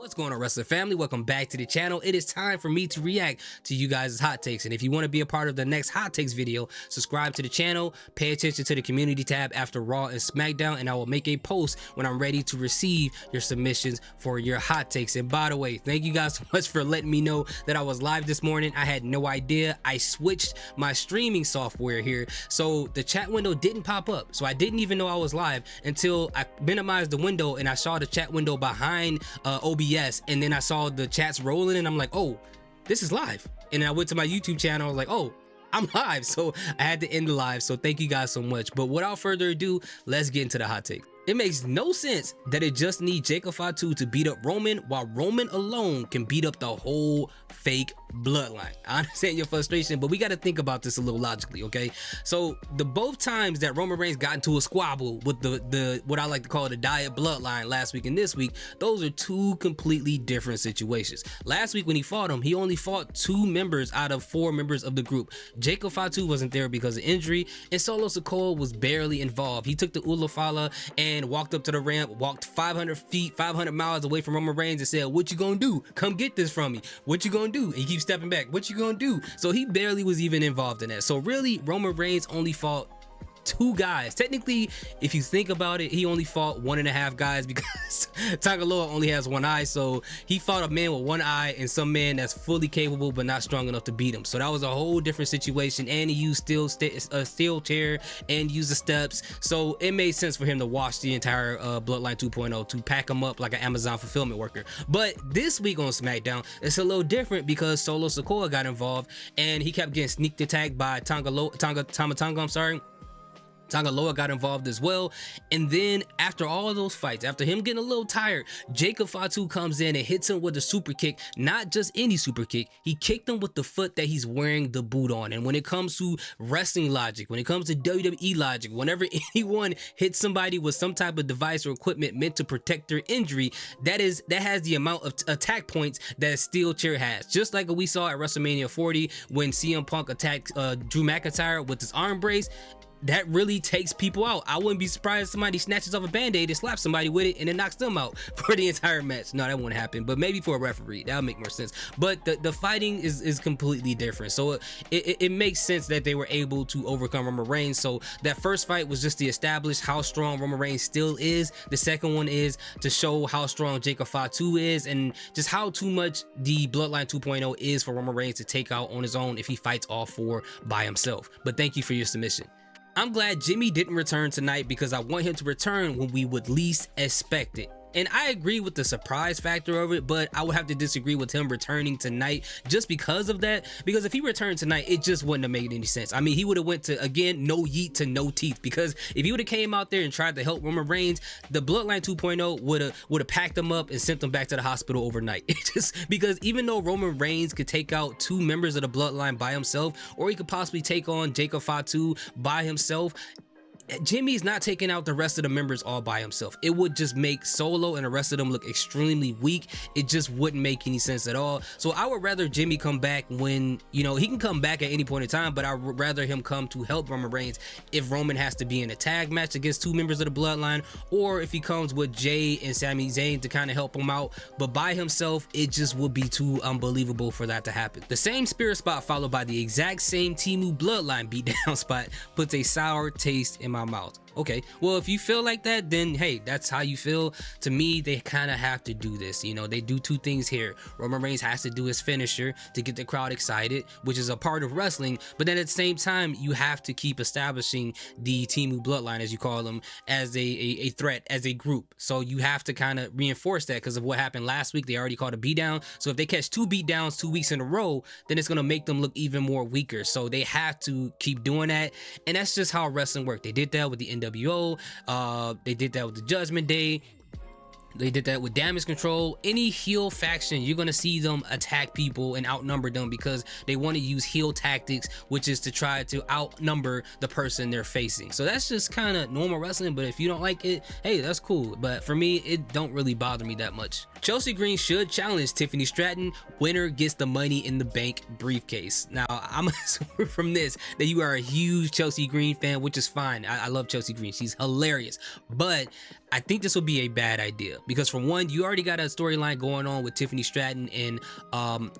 What's going on, wrestling family? Welcome back to the channel. It is time for me to react to you guys' hot takes, and if you want to be a part of the next hot takes video, subscribe to the channel, pay attention to the community tab after Raw and Smackdown, and I will make a post when I'm ready to receive your submissions for your hot takes. And by the way, thank you guys so much for letting me know that I was live this morning. I had no idea. I switched my streaming software here, so the chat window didn't pop up, so I didn't even know I was live until I minimized the window and I saw the chat window behind OBS, and then I saw the chats rolling and I'm like, oh, this is live. And then I went to my YouTube channel. I was like, oh, I'm live. So I had to end the live. So thank you guys so much. But without further ado, let's get into the hot take. It makes no sense that it just needs Fatu to beat up Roman, while Roman alone can beat up the whole fake bloodline. I understand your frustration, but we got to think about this a little logically, okay? So the both times that Roman Reigns got into a squabble with the what I like to call the diet bloodline last week and this week, those are two completely different situations. Last week when he fought him, he only fought 2 members out of 4 members of the group. Fatu wasn't there because of injury, and Solo Sikoa was barely involved. He took the Ulafala and walked up to the ramp, walked 500 feet, 500 miles away from Roman Reigns and said, what you gonna do? Come get this from me. What you gonna do? And he keeps stepping back. What you gonna do? So he barely was even involved in that. So really, Roman Reigns only fought 2 guys. Technically, if you think about it, he only fought 1.5 guys because Tangaloa only has 1 eye. So he fought a man with 1 eye and some man that's fully capable but not strong enough to beat him. So that was a whole different situation. And he used a steel chair and used the steps. So it made sense for him to wash the entire Bloodline 2.0 to pack him up like an Amazon fulfillment worker. But this week on SmackDown, it's a little different because Solo Sikoa got involved and he kept getting sneak attacked by Tama, I'm sorry. Tangaloa got involved as well. And then after all of those fights, after him getting a little tired, Fatu comes in and hits him with a super kick. Not just any super kick, he kicked him with the foot that he's wearing the boot on. And when it comes to wrestling logic, when it comes to WWE logic, whenever anyone hits somebody with some type of device or equipment meant to protect their injury, that has the amount of attack points that a steel chair has. Just like we saw at WrestleMania 40 when CM Punk attacked Drew McIntyre with his arm brace. That really takes people out. I wouldn't be surprised if somebody snatches off a band-aid and slaps somebody with it and it knocks them out for the entire match. No, that wouldn't happen, but maybe for a referee that would make more sense. But the fighting is completely different, so it makes sense that they were able to overcome Roman Reigns. So that first fight was just to establish how strong Roman Reigns still is. The second one is to show how strong Fatu is and just how too much the Bloodline 2.0 is for Roman Reigns to take out on his own if he fights all 4 by himself. But thank you for your submission. I'm glad Jimmy didn't return tonight because I want him to return when we would least expect it. And I agree with the surprise factor of it, but I would have to disagree with him returning tonight just because of that. Because if he returned tonight, it just wouldn't have made any sense. I mean, he would have went to, again, no yeet to no teeth. Because if he would have came out there and tried to help Roman Reigns, the Bloodline 2.0 would have packed him up and sent him back to the hospital overnight. Because even though Roman Reigns could take out 2 members of the Bloodline by himself, or he could possibly take on Fatu by himself, Jimmy's not taking out the rest of the members all by himself. It would just make Solo and the rest of them look extremely weak. It just wouldn't make any sense at all. So I would rather Jimmy come back when, you know, he can come back at any point in time, but I would rather him come to help Roman Reigns if Roman has to be in a tag match against 2 members of the Bloodline, or if he comes with Jey and Sami Zayn to kind of help him out. But by himself, it just would be too unbelievable for that to happen. The same spirit spot followed by the exact same Timu Bloodline beatdown spot puts a sour taste in my mouth. Okay, well, if you feel like that, then hey, that's how you feel. To me, they kind of have to do this. You know, they do 2 things here. Roman Reigns has to do his finisher to get the crowd excited, which is a part of wrestling, but then at the same time, you have to keep establishing the Timu Bloodline, as you call them, as a threat, as a group. So you have to kind of reinforce that because of what happened last week. They already called a beatdown. So if they catch 2 beatdowns 2 weeks in a row, then it's going to make them look even more weaker. So they have to keep doing that. And that's just how wrestling works. They did that with the NWO. They did that with the Judgment Day. They did that with Damage Control. Any heel faction, you're going to see them attack people and outnumber them because they want to use heel tactics, which is to try to outnumber the person they're facing. So that's just kind of normal wrestling, but if you don't like it, hey, that's cool. But for me, it don't really bother me that much. Chelsea Green should challenge Tiffany Stratton. Winner gets the Money in the Bank briefcase. Now, I'm assuming from this that you are a huge Chelsea Green fan, which is fine. I love Chelsea Green. She's hilarious. But I think this will be a bad idea because, for one, you already got a storyline going on with Tiffany Stratton and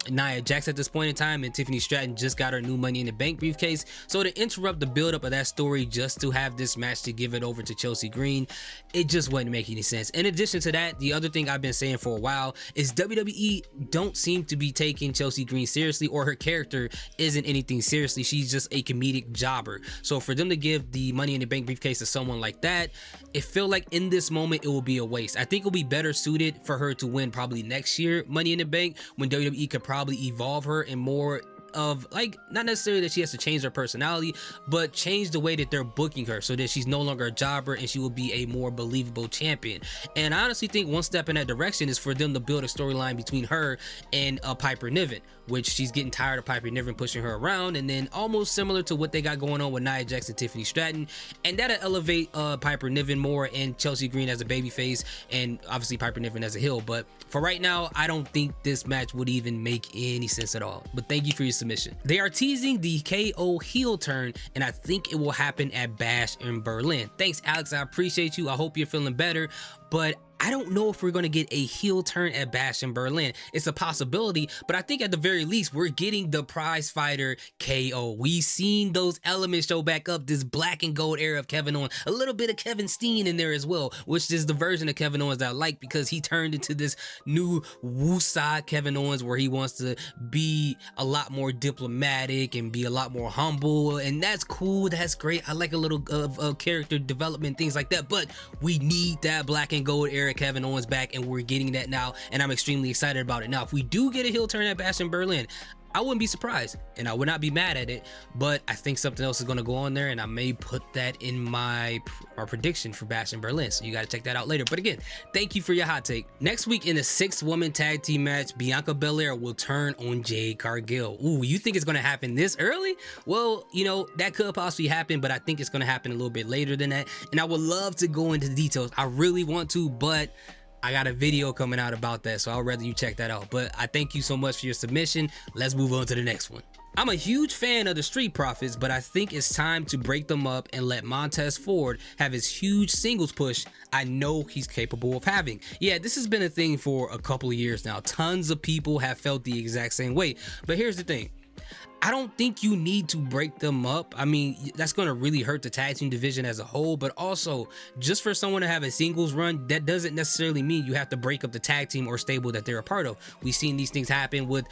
Nia Jax at this point in time, and Tiffany Stratton just got her new Money in the Bank briefcase. So to interrupt the buildup of that story just to have this match to give it over to Chelsea Green, it just wouldn't make any sense. In addition to that, the other thing I've been saying for a while is WWE don't seem to be taking Chelsea Green seriously, or her character isn't anything seriously. She's just a comedic jobber. So for them to give the Money in the Bank briefcase to someone like that, it feel like in this moment it will be a waste. I think it'll be better suited for her to win probably next year Money in the Bank, when WWE could probably evolve her in more of, like, not necessarily that she has to change her personality, but change the way that they're booking her so that she's no longer a jobber and she will be a more believable champion. And I honestly think one step in that direction is for them to build a storyline between her and Piper Niven, which she's getting tired of Piper Niven pushing her around, and then almost similar to what they got going on with Nia Jax and Tiffany Stratton, and that'll elevate Piper Niven more and Chelsea Green as a babyface, and obviously Piper Niven as a heel. But for right now, I don't think this match would even make any sense at all. But thank you for your submission. They are teasing the KO heel turn, and I think it will happen at Bash in Berlin. Thanks, Alex. I appreciate you. I hope you're feeling better, but I don't know if we're going to get a heel turn at Bash in Berlin. It's a possibility, but I think at the very least, we're getting the prize fighter KO. We've seen those elements show back up, this black and gold era of Kevin Owens, a little bit of Kevin Steen in there as well, which is the version of Kevin Owens that I like, because he turned into this new woosah Kevin Owens where he wants to be a lot more diplomatic and be a lot more humble, and that's cool. That's great. I like a little of character development, things like that, but we need that black and gold era Kevin Owens back, and we're getting that now, and I'm extremely excited about it. Now, if we do get a heel turn at Bash in Berlin, I wouldn't be surprised, and I would not be mad at it, but I think something else is going to go on there, and I may put that in my prediction for Bash in Berlin, so you got to check that out later. But again, thank you for your hot take. Next week, in a 6-woman tag team match, Bianca Belair will turn on Jade Cargill. Ooh, you think it's going to happen this early? Well, you know, that could possibly happen, but I think it's going to happen a little bit later than that, and I would love to go into the details. I really want to, but I got a video coming out about that, so I'd rather you check that out. But I thank you so much for your submission. Let's move on to the next one. I'm a huge fan of the Street Profits, but I think it's time to break them up and let Montez Ford have his huge singles push I know he's capable of having. Yeah, this has been a thing for a couple of years now. Tons of people have felt the exact same way. But here's the thing. I don't think you need to break them up. I mean, that's going to really hurt the tag team division as a whole, but also just for someone to have a singles run, that doesn't necessarily mean you have to break up the tag team or stable that they're a part of. We've seen these things happen with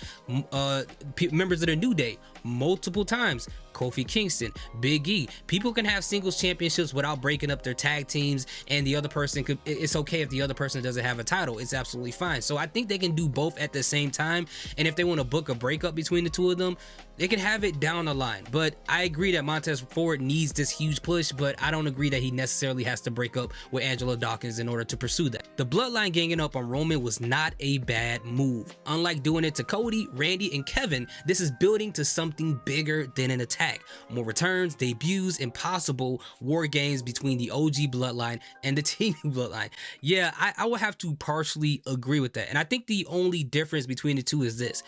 members of the New Day multiple times. Kofi Kingston, Big E. People can have singles championships without breaking up their tag teams, and the other person could, it's okay if the other person doesn't have a title. It's absolutely fine. So I think they can do both at the same time, and if they want to book a breakup between the two of them, they can have it down the line. But I agree that Montez Ford needs this huge push, but I don't agree that he necessarily has to break up with Angela Dawkins in order to pursue that. The bloodline ganging up on Roman was not a bad move. Unlike doing it to Cody, Randy, and Kevin, this is building to something bigger than an attack. More returns, debuts, and possible war games between the OG bloodline and the team bloodline. Yeah, I would have to partially agree with that. And I think the only difference between the two is this.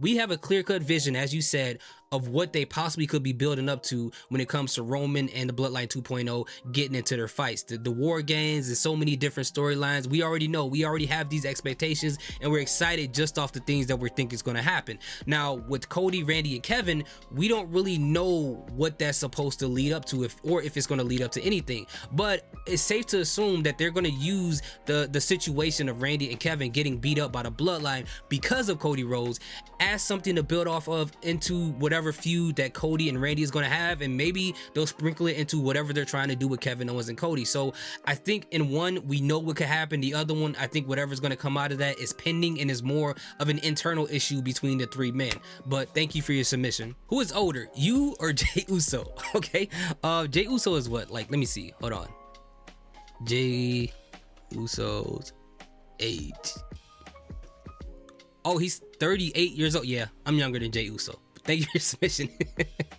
We have a clear-cut vision, as you said, of what they possibly could be building up to when it comes to Roman and the Bloodline 2.0 getting into their fights. The war games and so many different storylines. We already know. We already have these expectations, and we're excited just off the things that we think is going to happen. Now, with Cody, Randy, and Kevin, we don't really know what that's supposed to lead up to, if it's going to lead up to anything. But it's safe to assume that they're going to use the situation of Randy and Kevin getting beat up by the Bloodline because of Cody Rhodes as something to build off of into whatever feud that Cody and Randy is going to have, and maybe they'll sprinkle it into whatever they're trying to do with Kevin Owens and Cody. So I think in one, we know what could happen. The other one, I think whatever's going to come out of that is pending and is more of an internal issue between the three men. But thank you for your submission. Who is older, you or Jey Uso? Okay, Jey Uso is what? Like, let me see. Hold on. Jey Uso's age. Oh, he's 38 years old. Yeah, I'm younger than Jey Uso. Thank you for your submission.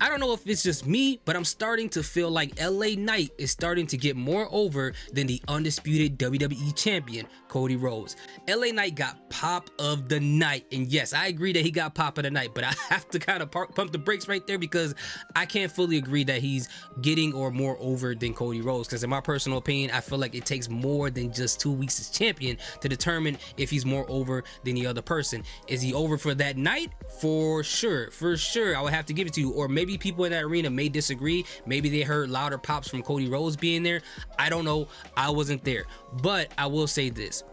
I don't know if it's just me, but I'm starting to feel like LA Knight is starting to get more over than the undisputed WWE champion, Cody Rhodes. LA Knight got pop of the night, and yes, I agree that he got pop of the night, but I have to kind of pump the brakes right there because I can't fully agree that he's getting or more over than Cody Rhodes, because in my personal opinion, I feel like it takes more than just 2 weeks as champion to determine if he's more over than the other person. Is he over for that night? For sure, I would have to give it to you. Or maybe people in that arena may disagree. Maybe they heard louder pops from Cody Rhodes being there. I don't know, I wasn't there, but I will say this: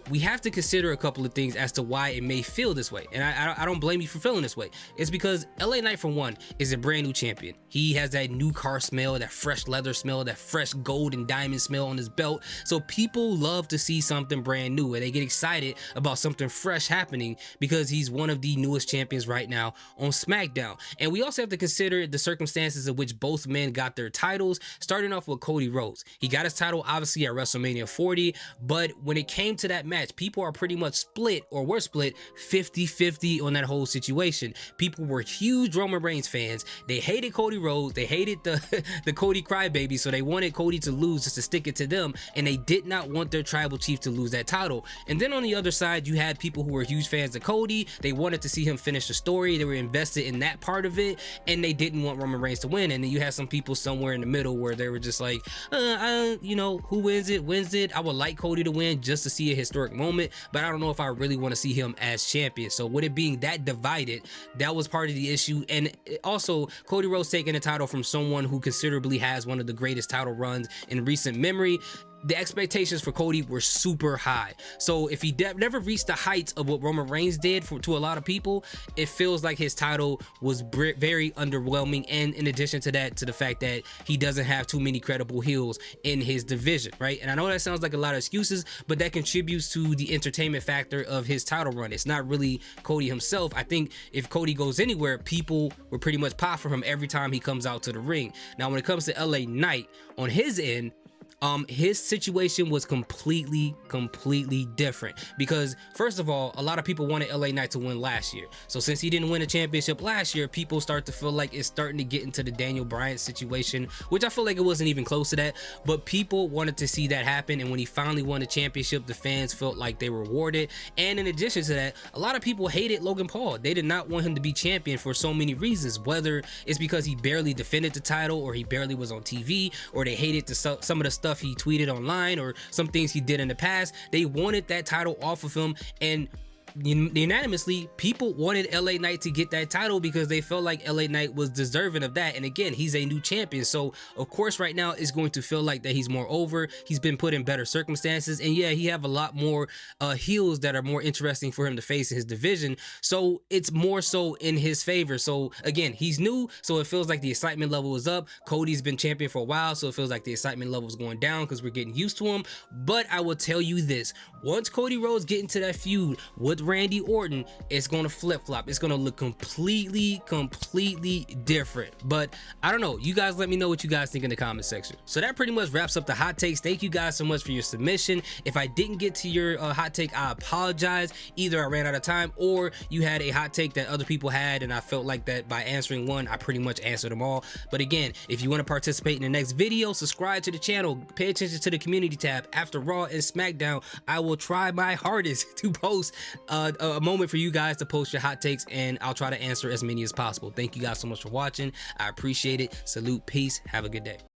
we have to consider a couple of things as to why it may feel this way. And I don't blame you for feeling this way. It's because LA Knight, for one, is a brand new champion. He has that new car smell, that fresh leather smell, that fresh gold and diamond smell on his belt. So people love to see something brand new, and they get excited about something fresh happening because he's one of the newest champions right now on SmackDown. And we also have to consider the circumstances in which both men got their titles, starting off with Cody Rhodes. He got his title obviously at WrestleMania 40, but when it came to that match, people are pretty much split, or were split 50-50 on that whole situation. People were huge Roman Reigns fans. They hated Cody Rhodes. They hated the Cody crybaby, so they wanted Cody to lose just to stick it to them, and they did not want their tribal chief to lose that title. And then on the other side, you had people who were huge fans of Cody. They wanted to see him finish the story. They were invested in that part of it, and they didn't want Roman Reigns to win. And then you had some people somewhere in the middle where they were just like, you know, who wins it? I would like Cody to win just to see a historic moment, but I don't know if I really want to see him as champion. So with it being that divided, that was part of the issue. And also, Cody Rhodes taking the title from someone who considerably has one of the greatest title runs in recent memory, the expectations for Cody were super high. So if he never reached the heights of what Roman Reigns did to a lot of people, it feels like his title was very underwhelming. And in addition to that, to the fact that he doesn't have too many credible heels in his division, right? And I know that sounds like a lot of excuses, but that contributes to the entertainment factor of his title run. It's not really Cody himself. I think if Cody goes anywhere, people will pretty much pop for him every time he comes out to the ring. Now, when it comes to LA Knight, on his end, his situation was completely different, because first of all, a lot of people wanted LA Knight to win last year. So since he didn't win a championship last year, people start to feel like it's starting to get into the Daniel Bryan situation, which I feel like it wasn't even close to that, but people wanted to see that happen. And when he finally won the championship, the fans felt like they were rewarded. And in addition to that, a lot of people hated Logan Paul. They did not want him to be champion for so many reasons, whether it's because he barely defended the title, or he barely was on TV, or they hated some of the stuff he tweeted online, or some things he did in the past. They wanted that title off of him, and unanimously, people wanted LA Knight to get that title because they felt like LA Knight was deserving of that. And again, he's a new champion, so of course right now it's going to feel like that he's more over. He's been put in better circumstances, and yeah, he have a lot more heels that are more interesting for him to face in his division, so it's more so in his favor. So again, he's new, so it feels like the excitement level is up. Cody's been champion for a while, so it feels like the excitement level is going down because we're getting used to him. But I will tell you this: once Cody Rhodes get into that feud with Randy Orton, it's going to flip-flop. It's going to look completely different. But I don't know. You guys let me know what you guys think in the comment section. So that pretty much wraps up the hot takes. Thank you guys so much for your submission. If I didn't get to your hot take, I apologize. Either I ran out of time, or you had a hot take that other people had, and I felt like that by answering one, I pretty much answered them all. But again, if you want to participate in the next video, subscribe to the channel, pay attention to the community tab. After Raw and SmackDown, I will try my hardest to post a moment for you guys to post your hot takes, and I'll try to answer as many as possible. Thank you guys so much for watching. I appreciate it. Salute, peace, have a good day.